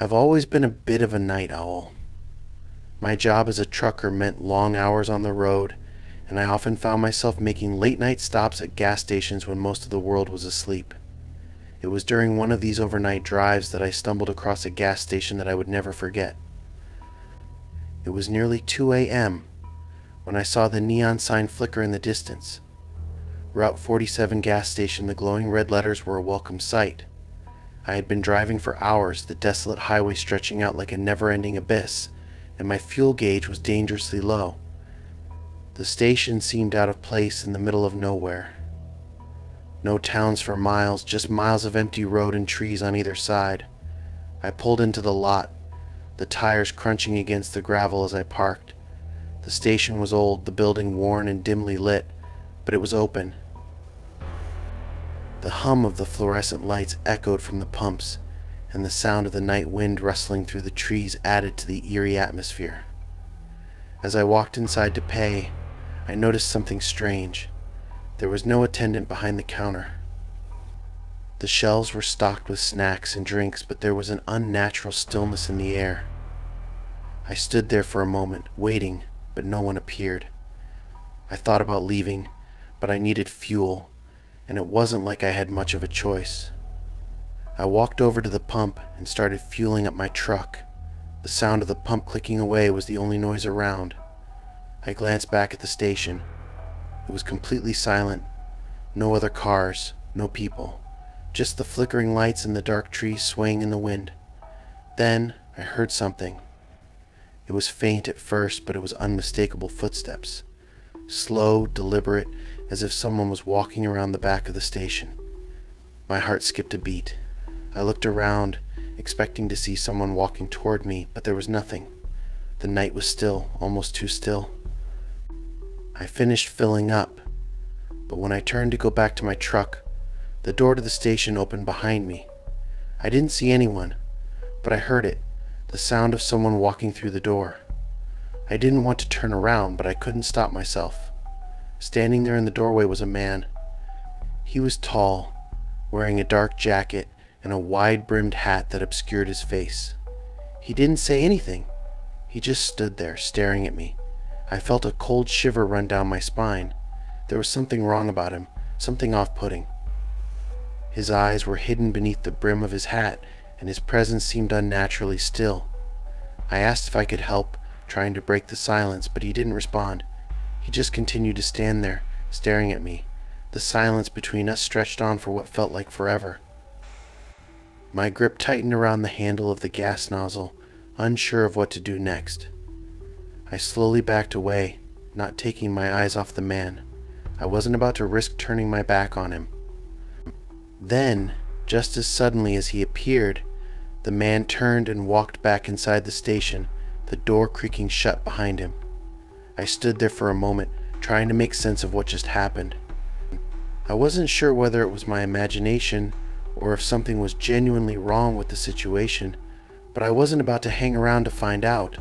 I've always been a bit of a night owl. My job as a trucker meant long hours on the road, and I often found myself making late-night stops at gas stations when most of the world was asleep. It was during one of these overnight drives that I stumbled across a gas station that I would never forget. It was nearly 2 a.m. when I saw the neon sign flicker in the distance. Route 47 gas station, the glowing red letters were a welcome sight. I had been driving for hours, the desolate highway stretching out like a never-ending abyss, and my fuel gauge was dangerously low. The station seemed out of place in the middle of nowhere. No towns for miles, just miles of empty road and trees on either side. I pulled into the lot, the tires crunching against the gravel as I parked. The station was old, the building worn and dimly lit, but it was open. The hum of the fluorescent lights echoed from the pumps, and the sound of the night wind rustling through the trees added to the eerie atmosphere. As I walked inside to pay, I noticed something strange. There was no attendant behind the counter. The shelves were stocked with snacks and drinks, but there was an unnatural stillness in the air. I stood there for a moment, waiting, but no one appeared. I thought about leaving, but I needed fuel, and it wasn't like I had much of a choice. I walked over to the pump and started fueling up my truck. The sound of the pump clicking away was the only noise around. I glanced back at the station. It was completely silent. No other cars, no people. Just the flickering lights and the dark trees swaying in the wind. Then I heard something. It was faint at first, but it was unmistakable footsteps. Slow, deliberate, as if someone was walking around the back of the station. My heart skipped a beat. I looked around, expecting to see someone walking toward me, but there was nothing. The night was still, almost too still. I finished filling up, but when I turned to go back to my truck, the door to the station opened behind me. I didn't see anyone, but I heard it, the sound of someone walking through the door. I didn't want to turn around, but I couldn't stop myself. Standing there in the doorway was a man. He was tall, wearing a dark jacket and a wide-brimmed hat that obscured his face. He didn't say anything. He just stood there, staring at me. I felt a cold shiver run down my spine. There was something wrong about him, something off-putting. His eyes were hidden beneath the brim of his hat, and his presence seemed unnaturally still. I asked if I could help, trying to break the silence, but he didn't respond. He just continued to stand there, staring at me. The silence between us stretched on for what felt like forever. My grip tightened around the handle of the gas nozzle, unsure of what to do next. I slowly backed away, not taking my eyes off the man. I wasn't about to risk turning my back on him. Then, just as suddenly as he appeared, the man turned and walked back inside the station, the door creaking shut behind him. I stood there for a moment, trying to make sense of what just happened. I wasn't sure whether it was my imagination or if something was genuinely wrong with the situation, but I wasn't about to hang around to find out.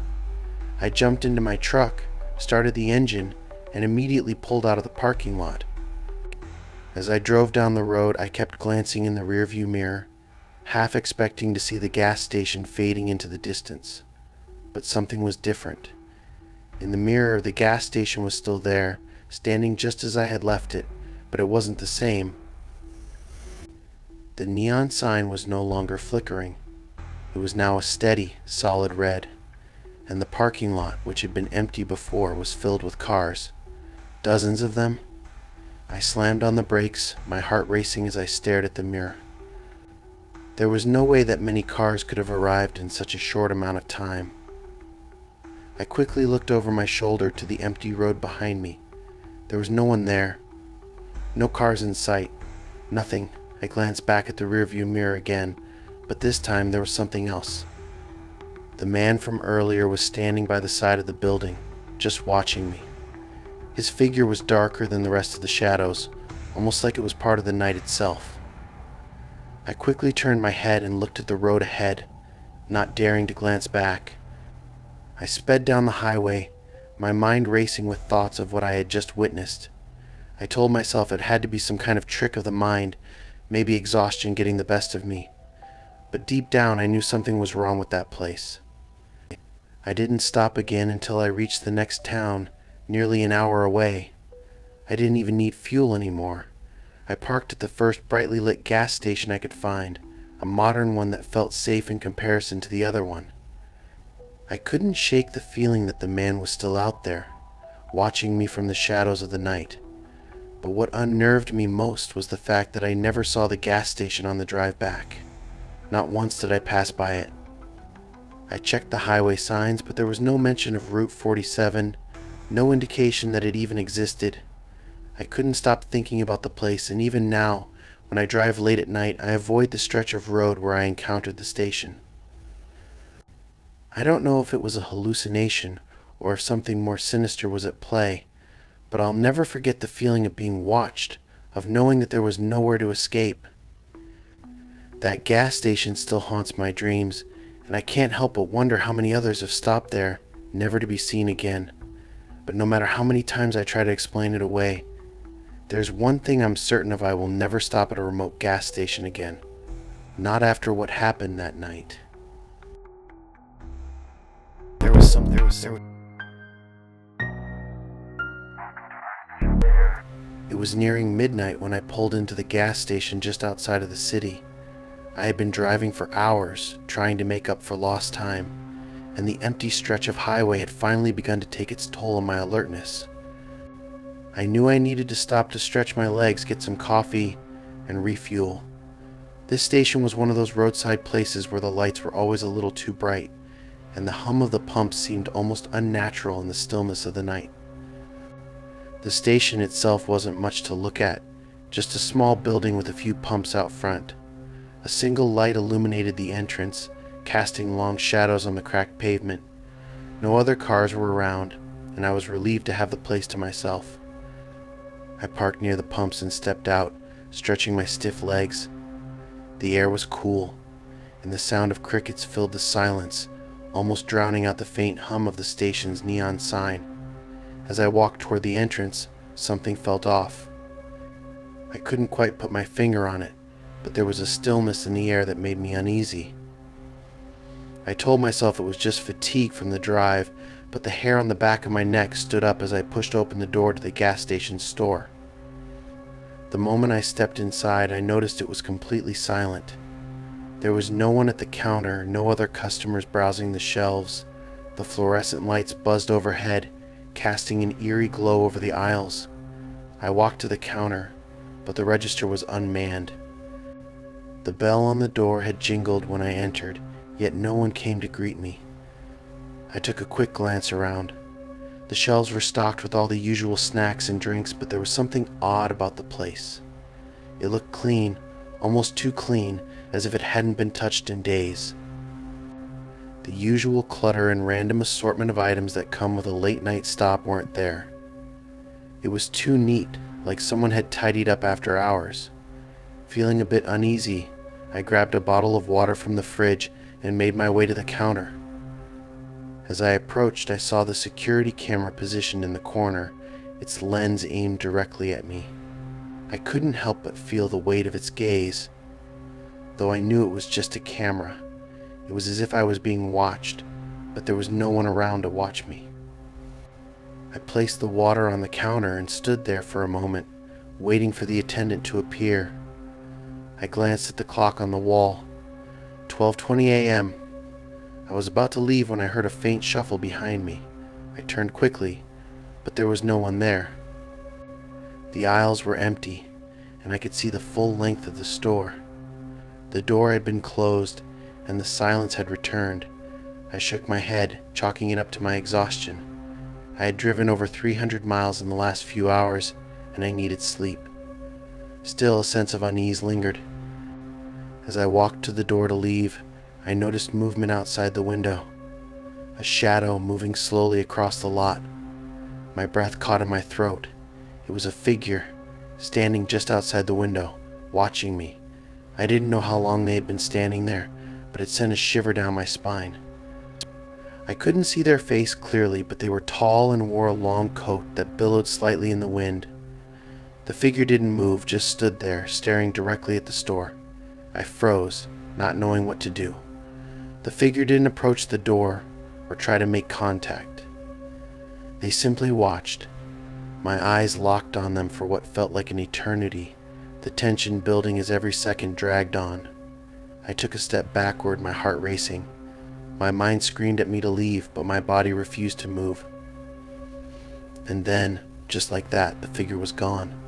I jumped into my truck, started the engine, and immediately pulled out of the parking lot. As I drove down the road, I kept glancing in the rearview mirror, half expecting to see the gas station fading into the distance. But something was different. In the mirror, the gas station was still there, standing just as I had left it, but it wasn't the same. The neon sign was no longer flickering. It was now a steady, solid red, and the parking lot, which had been empty before, was filled with cars. Dozens of them. I slammed on the brakes, my heart racing as I stared at the mirror. There was no way that many cars could have arrived in such a short amount of time. I quickly looked over my shoulder to the empty road behind me. There was no one there. No cars in sight. Nothing. I glanced back at the rearview mirror again, but this time there was something else. The man from earlier was standing by the side of the building, just watching me. His figure was darker than the rest of the shadows, almost like it was part of the night itself. I quickly turned my head and looked at the road ahead, not daring to glance back. I sped down the highway, my mind racing with thoughts of what I had just witnessed. I told myself it had to be some kind of trick of the mind, maybe exhaustion getting the best of me. But deep down I knew something was wrong with that place. I didn't stop again until I reached the next town, nearly an hour away. I didn't even need fuel anymore. I parked at the first brightly lit gas station I could find, a modern one that felt safe in comparison to the other one. I couldn't shake the feeling that the man was still out there, watching me from the shadows of the night. But what unnerved me most was the fact that I never saw the gas station on the drive back. Not once did I pass by it. I checked the highway signs, but there was no mention of Route 47, no indication that it even existed. I couldn't stop thinking about the place, and even now, when I drive late at night, I avoid the stretch of road where I encountered the station. I don't know if it was a hallucination or if something more sinister was at play, but I'll never forget the feeling of being watched, of knowing that there was nowhere to escape. That gas station still haunts my dreams, and I can't help but wonder how many others have stopped there, never to be seen again. But no matter how many times I try to explain it away, there's one thing I'm certain of: I will never stop at a remote gas station again. Not after what happened that night. It was nearing midnight when I pulled into the gas station just outside of the city. I had been driving for hours, trying to make up for lost time, and the empty stretch of highway had finally begun to take its toll on my alertness. I knew I needed to stop to stretch my legs, get some coffee, and refuel. This station was one of those roadside places where the lights were always a little too bright, and the hum of the pumps seemed almost unnatural in the stillness of the night. The station itself wasn't much to look at, just a small building with a few pumps out front. A single light illuminated the entrance, casting long shadows on the cracked pavement. No other cars were around, and I was relieved to have the place to myself. I parked near the pumps and stepped out, stretching my stiff legs. The air was cool, and the sound of crickets filled the silence, almost drowning out the faint hum of the station's neon sign. As I walked toward the entrance, something felt off. I couldn't quite put my finger on it, but there was a stillness in the air that made me uneasy. I told myself it was just fatigue from the drive, but the hair on the back of my neck stood up as I pushed open the door to the gas station's store. The moment I stepped inside, I noticed it was completely silent. There was no one at the counter, no other customers browsing the shelves. The fluorescent lights buzzed overhead, casting an eerie glow over the aisles. I walked to the counter, but the register was unmanned. The bell on the door had jingled when I entered, yet no one came to greet me. I took a quick glance around. The shelves were stocked with all the usual snacks and drinks, but there was something odd about the place. It looked clean, almost too clean, as if it hadn't been touched in days. The usual clutter and random assortment of items that come with a late-night stop weren't there. It was too neat, like someone had tidied up after hours. Feeling a bit uneasy, I grabbed a bottle of water from the fridge and made my way to the counter. As I approached, I saw the security camera positioned in the corner, its lens aimed directly at me. I couldn't help but feel the weight of its gaze, though I knew it was just a camera. It was as if I was being watched, but there was no one around to watch me. I placed the water on the counter and stood there for a moment, waiting for the attendant to appear. I glanced at the clock on the wall. 12:20 a.m. I was about to leave when I heard a faint shuffle behind me. I turned quickly, but there was no one there. The aisles were empty, and I could see the full length of the store. The door had been closed, and the silence had returned. I shook my head, chalking it up to my exhaustion. I had driven over 300 miles in the last few hours, and I needed sleep. Still, a sense of unease lingered. As I walked to the door to leave, I noticed movement outside the window. A shadow moving slowly across the lot. My breath caught in my throat. It was a figure, standing just outside the window, watching me. I didn't know how long they had been standing there, but it sent a shiver down my spine. I couldn't see their face clearly, but they were tall and wore a long coat that billowed slightly in the wind. The figure didn't move, just stood there, staring directly at the store. I froze, not knowing what to do. The figure didn't approach the door or try to make contact. They simply watched. My eyes locked on them for what felt like an eternity, the tension building as every second dragged on. I took a step backward, my heart racing. My mind screamed at me to leave, but my body refused to move. And then, just like that, the figure was gone.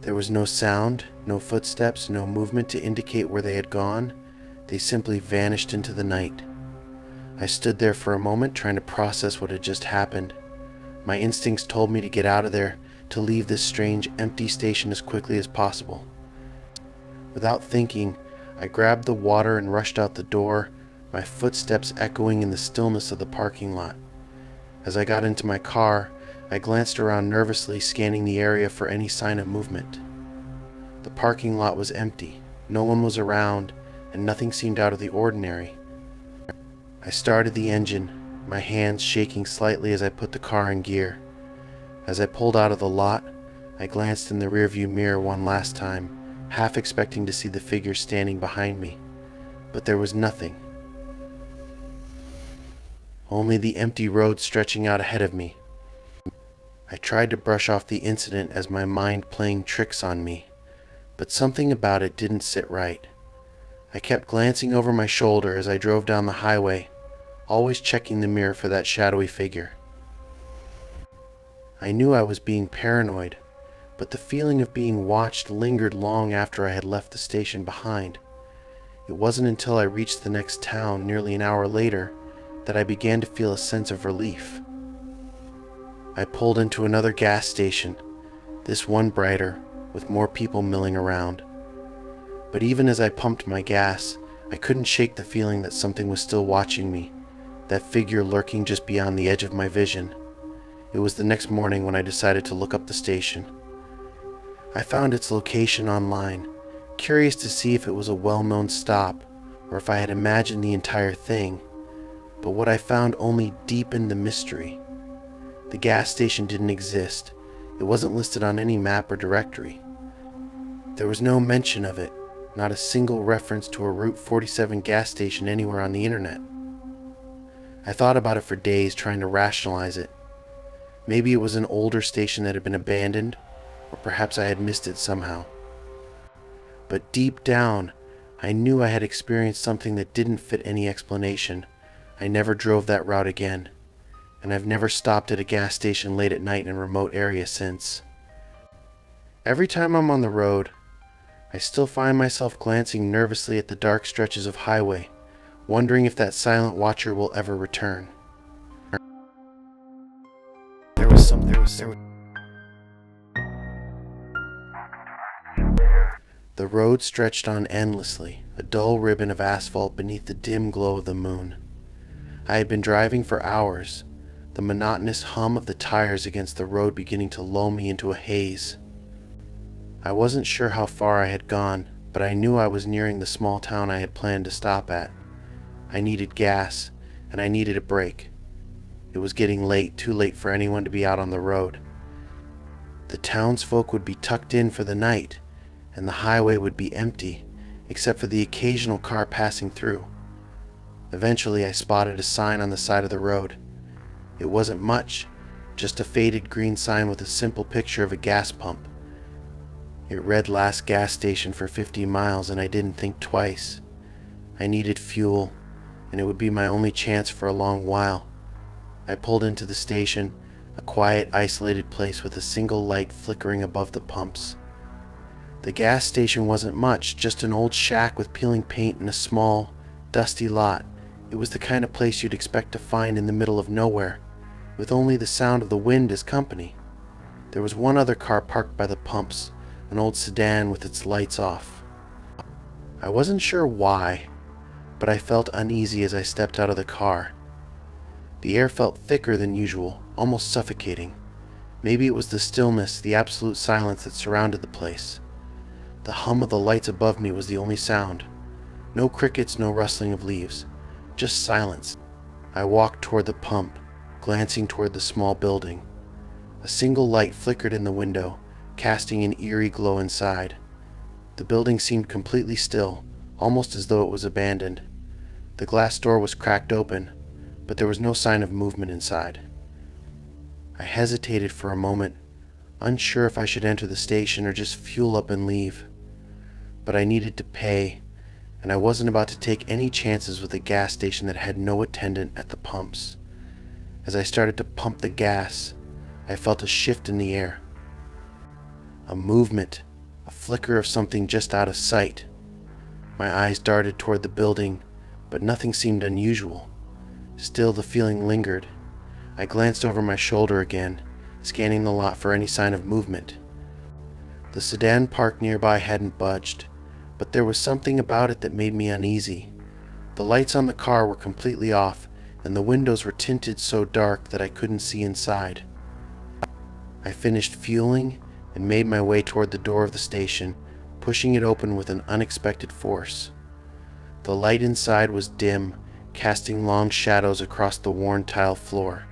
There was no sound, no footsteps, no movement to indicate where they had gone. They simply vanished into the night. I stood there for a moment, trying to process what had just happened. My instincts told me to get out of there, to leave this strange, empty station as quickly as possible. Without thinking, I grabbed the water and rushed out the door, my footsteps echoing in the stillness of the parking lot. As I got into my car, I glanced around nervously, scanning the area for any sign of movement. The parking lot was empty, no one was around, and nothing seemed out of the ordinary. I started the engine, my hands shaking slightly as I put the car in gear. As I pulled out of the lot, I glanced in the rearview mirror one last time, half expecting to see the figure standing behind me. But there was nothing. Only the empty road stretching out ahead of me. I tried to brush off the incident as my mind playing tricks on me, but something about it didn't sit right. I kept glancing over my shoulder as I drove down the highway, always checking the mirror for that shadowy figure. I knew I was being paranoid, but the feeling of being watched lingered long after I had left the station behind. It wasn't until I reached the next town nearly an hour later that I began to feel a sense of relief. I pulled into another gas station, this one brighter, with more people milling around. But even as I pumped my gas, I couldn't shake the feeling that something was still watching me, that figure lurking just beyond the edge of my vision. It was the next morning when I decided to look up the station. I found its location online, curious to see if it was a well-known stop, or if I had imagined the entire thing. But what I found only deepened the mystery. The gas station didn't exist. It wasn't listed on any map or directory. There was no mention of it, not a single reference to a Route 47 gas station anywhere on the internet. I thought about it for days, trying to rationalize it. Maybe it was an older station that had been abandoned, or perhaps I had missed it somehow. But deep down, I knew I had experienced something that didn't fit any explanation. I never drove that route again, and I've never stopped at a gas station late at night in a remote area since. Every time I'm on the road, I still find myself glancing nervously at the dark stretches of highway, wondering if that silent watcher will ever return. The road stretched on endlessly, a dull ribbon of asphalt beneath the dim glow of the moon. I had been driving for hours, the monotonous hum of the tires against the road beginning to lull me into a haze. I wasn't sure how far I had gone, but I knew I was nearing the small town I had planned to stop at. I needed gas, and I needed a break. It was getting late, too late for anyone to be out on the road. The townsfolk would be tucked in for the night, and the highway would be empty, except for the occasional car passing through. Eventually, I spotted a sign on the side of the road. It wasn't much, just a faded green sign with a simple picture of a gas pump. It read "Last gas station for 50 miles," and I didn't think twice. I needed fuel, and it would be my only chance for a long while. I pulled into the station, a quiet, isolated place with a single light flickering above the pumps. The gas station wasn't much, just an old shack with peeling paint and a small, dusty lot. It was the kind of place you'd expect to find in the middle of nowhere, with only the sound of the wind as company. There was one other car parked by the pumps, an old sedan with its lights off. I wasn't sure why, but I felt uneasy as I stepped out of the car. The air felt thicker than usual, almost suffocating. Maybe it was the stillness, the absolute silence that surrounded the place. The hum of the lights above me was the only sound. No crickets, no rustling of leaves, just silence. I walked toward the pump, glancing toward the small building. A single light flickered in the window, casting an eerie glow inside. The building seemed completely still, almost as though it was abandoned. The glass door was cracked open, but there was no sign of movement inside. I hesitated for a moment, unsure if I should enter the station or just fuel up and leave. But I needed to pay, and I wasn't about to take any chances with a gas station that had no attendant at the pumps. As I started to pump the gas, I felt a shift in the air. A movement, a flicker of something just out of sight. My eyes darted toward the building, but nothing seemed unusual. Still, the feeling lingered. I glanced over my shoulder again, scanning the lot for any sign of movement. The sedan parked nearby hadn't budged, but there was something about it that made me uneasy. The lights on the car were completely off, and the windows were tinted so dark that I couldn't see inside. I finished fueling and made my way toward the door of the station, pushing it open with an unexpected force. The light inside was dim, casting long shadows across the worn tile floor.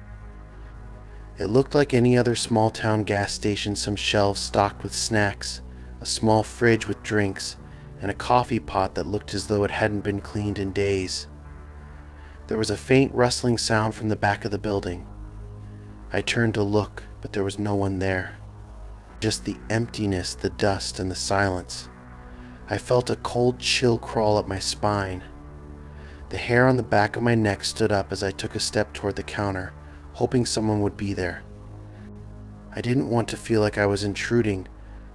It looked like any other small-town gas station, some shelves stocked with snacks, a small fridge with drinks, and a coffee pot that looked as though it hadn't been cleaned in days. There was a faint rustling sound from the back of the building. I turned to look, but there was no one there. Just the emptiness, the dust, and the silence. I felt a cold chill crawl up my spine. The hair on the back of my neck stood up as I took a step toward the counter, hoping someone would be there. I didn't want to feel like I was intruding,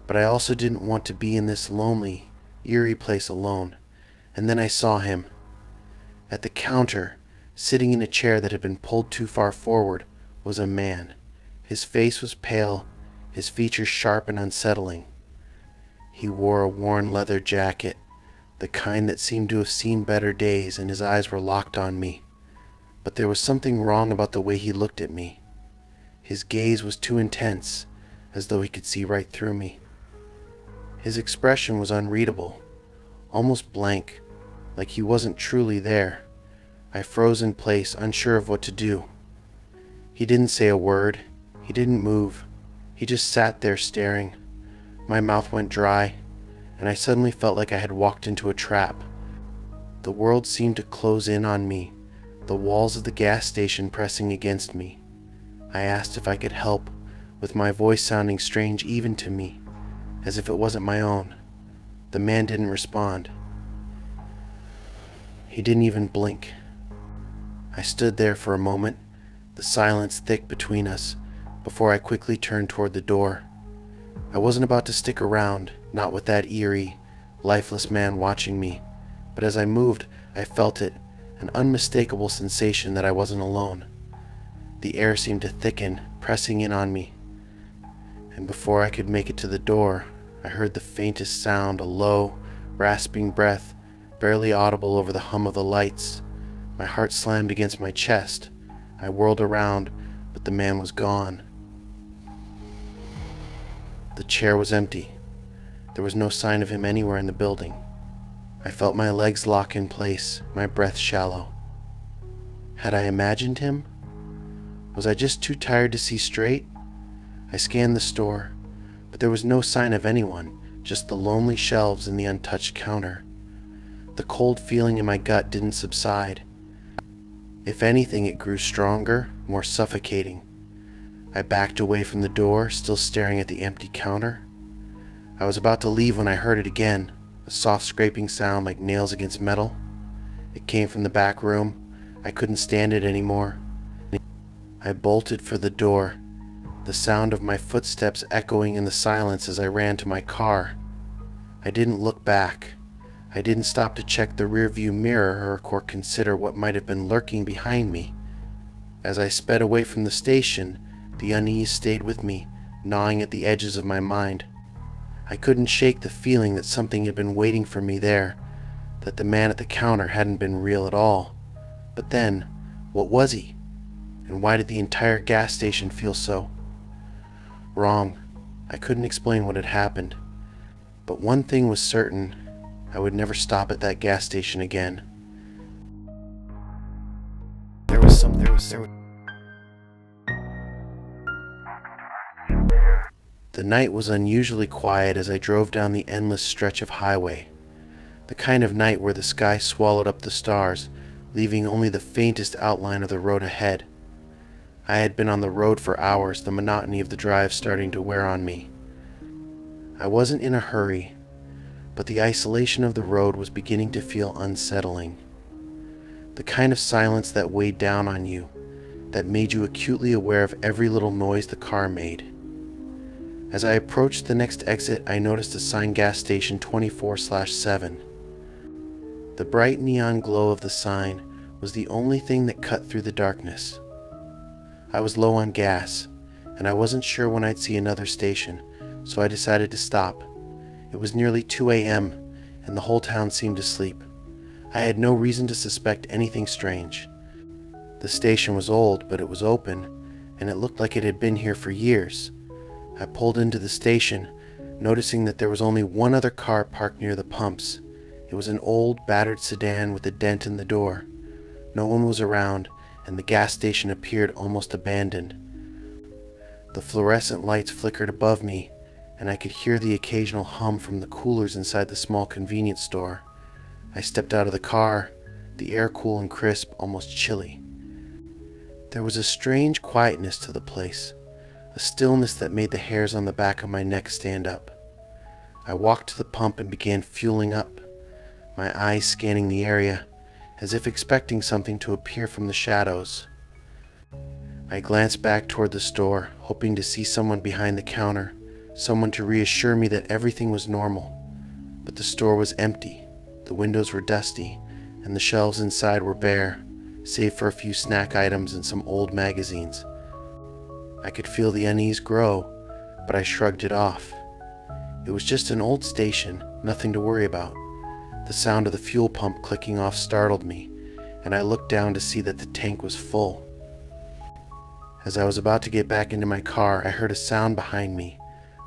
but I also didn't want to be in this lonely, eerie place alone. And then I saw him. At the counter, sitting in a chair that had been pulled too far forward, was a man. His face was pale, his features sharp and unsettling. He wore a worn leather jacket, the kind that seemed to have seen better days, and his eyes were locked on me. But there was something wrong about the way he looked at me. His gaze was too intense, as though he could see right through me. His expression was unreadable, almost blank, like he wasn't truly there. I froze in place, unsure of what to do. He didn't say a word. He didn't move. He just sat there staring. My mouth went dry, and I suddenly felt like I had walked into a trap. The world seemed to close in on me, the walls of the gas station pressing against me. I asked if I could help, with my voice sounding strange even to me, as if it wasn't my own. The man didn't respond. He didn't even blink. I stood there for a moment, the silence thick between us, before I quickly turned toward the door. I wasn't about to stick around, not with that eerie, lifeless man watching me, but as I moved, I felt it, an unmistakable sensation that I wasn't alone. The air seemed to thicken, pressing in on me, and before I could make it to the door, I heard the faintest sound, a low, rasping breath, barely audible over the hum of the lights. My heart slammed against my chest. I whirled around, but the man was gone. The chair was empty. There was no sign of him anywhere in the building. I felt my legs lock in place, my breath shallow. Had I imagined him? Was I just too tired to see straight? I scanned the store, but there was no sign of anyone, just the lonely shelves and the untouched counter. The cold feeling in my gut didn't subside. If anything, it grew stronger, more suffocating. I backed away from the door, still staring at the empty counter. I was about to leave when I heard it again, a soft scraping sound like nails against metal. It came from the back room. I couldn't stand it anymore. I bolted for the door, the sound of my footsteps echoing in the silence as I ran to my car. I didn't look back. I didn't stop to check the rearview mirror or consider what might have been lurking behind me. As I sped away from the station, the unease stayed with me, gnawing at the edges of my mind. I couldn't shake the feeling that something had been waiting for me there, that the man at the counter hadn't been real at all. But then, what was he? And why did the entire gas station feel so wrong? I couldn't explain what had happened. But one thing was certain, I would never stop at that gas station again. The The night was unusually quiet as I drove down the endless stretch of highway, the kind of night where the sky swallowed up the stars, leaving only the faintest outline of the road ahead. I had been on the road for hours, the monotony of the drive starting to wear on me. I wasn't in a hurry, but the isolation of the road was beginning to feel unsettling. The kind of silence that weighed down on you, that made you acutely aware of every little noise the car made. As I approached the next exit, I noticed a sign, gas station 24/7. The bright neon glow of the sign was the only thing that cut through the darkness. I was low on gas, and I wasn't sure when I'd see another station, so I decided to stop. It was nearly 2 a.m., and the whole town seemed asleep. I had no reason to suspect anything strange. The station was old, but it was open, and it looked like it had been here for years. I pulled into the station, noticing that there was only one other car parked near the pumps. It was an old, battered sedan with a dent in the door. No one was around, and the gas station appeared almost abandoned. The fluorescent lights flickered above me, and I could hear the occasional hum from the coolers inside the small convenience store. I stepped out of the car, the air cool and crisp, almost chilly. There was a strange quietness to the place, a stillness that made the hairs on the back of my neck stand up. I walked to the pump and began fueling up, my eyes scanning the area, as if expecting something to appear from the shadows. I glanced back toward the store, hoping to see someone behind the counter, someone to reassure me that everything was normal. But the store was empty, the windows were dusty, and the shelves inside were bare, save for a few snack items and some old magazines. I could feel the unease grow, but I shrugged it off. It was just an old station, nothing to worry about. The sound of the fuel pump clicking off startled me, and I looked down to see that the tank was full. As I was about to get back into my car, I heard a sound behind me,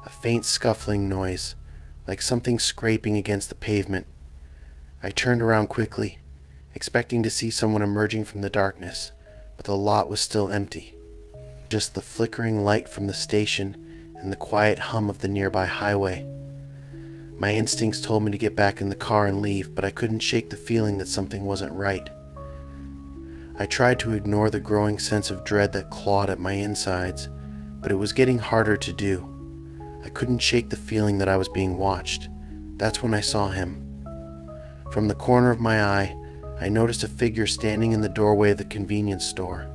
a faint scuffling noise, like something scraping against the pavement. I turned around quickly, expecting to see someone emerging from the darkness, but the lot was still empty. Just the flickering light from the station and the quiet hum of the nearby highway. My instincts told me to get back in the car and leave, but I couldn't shake the feeling that something wasn't right. I tried to ignore the growing sense of dread that clawed at my insides, but it was getting harder to do. I couldn't shake the feeling that I was being watched. That's when I saw him. From the corner of my eye, I noticed a figure standing in the doorway of the convenience store.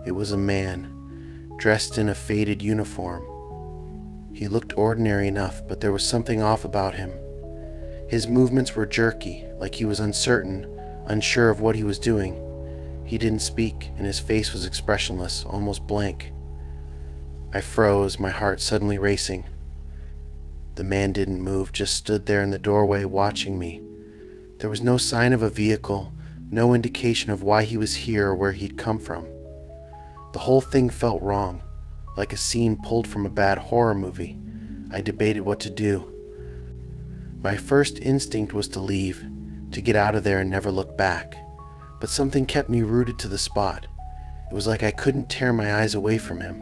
It was a man, dressed in a faded uniform. He looked ordinary enough, but there was something off about him. His movements were jerky, like he was uncertain, unsure of what he was doing. He didn't speak, and his face was expressionless, almost blank. I froze, my heart suddenly racing. The man didn't move, just stood there in the doorway watching me. There was no sign of a vehicle, no indication of why he was here or where he'd come from. The whole thing felt wrong, like a scene pulled from a bad horror movie. I debated what to do. My first instinct was to leave, to get out of there and never look back. But something kept me rooted to the spot. It was like I couldn't tear my eyes away from him.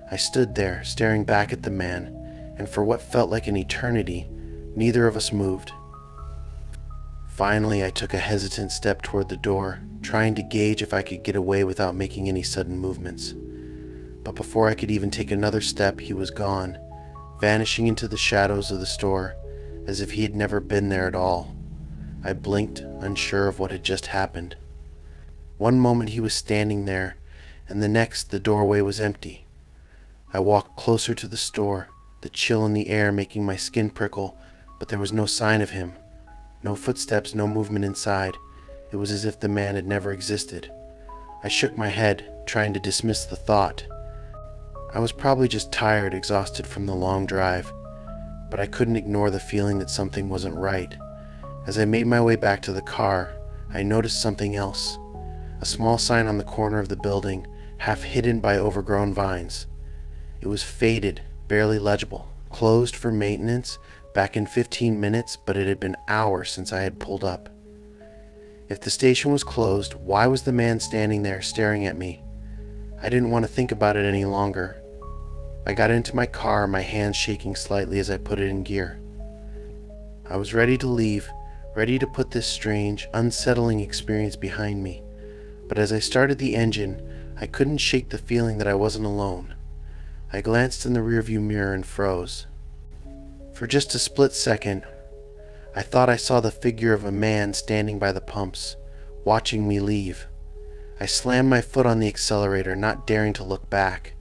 I stood there, staring back at the man, and for what felt like an eternity, neither of us moved. Finally, I took a hesitant step toward the door, trying to gauge if I could get away without making any sudden movements. But before I could even take another step, he was gone, vanishing into the shadows of the store, as if he had never been there at all. I blinked, unsure of what had just happened. One moment he was standing there, and the next the doorway was empty. I walked closer to the store, the chill in the air making my skin prickle, but there was no sign of him. No footsteps, no movement inside. It was as if the man had never existed. I shook my head, trying to dismiss the thought. I was probably just tired, exhausted from the long drive, but I couldn't ignore the feeling that something wasn't right. As I made my way back to the car, I noticed something else. A small sign on the corner of the building, half hidden by overgrown vines. It was faded, barely legible, closed for maintenance, back in 15 minutes, but it had been hours since I had pulled up. If the station was closed, why was the man standing there staring at me? I didn't want to think about it any longer. I got into my car, my hands shaking slightly as I put it in gear. I was ready to leave, ready to put this strange, unsettling experience behind me. But as I started the engine, I couldn't shake the feeling that I wasn't alone. I glanced in the rearview mirror and froze. For just a split second, I thought I saw the figure of a man standing by the pumps, watching me leave. I slammed my foot on the accelerator, not daring to look back.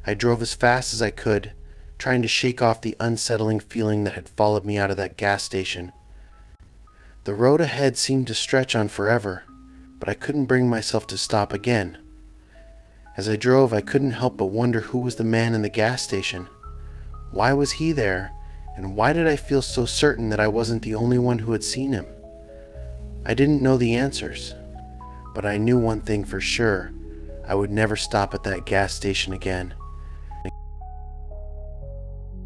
I drove as fast as I could, trying to shake off the unsettling feeling that had followed me out of that gas station. The road ahead seemed to stretch on forever, but I couldn't bring myself to stop again. As I drove, I couldn't help but wonder who was the man in the gas station. Why was he there, and why did I feel so certain that I wasn't the only one who had seen him? I didn't know the answers, but I knew one thing for sure. I would never stop at that gas station again.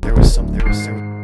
There was something.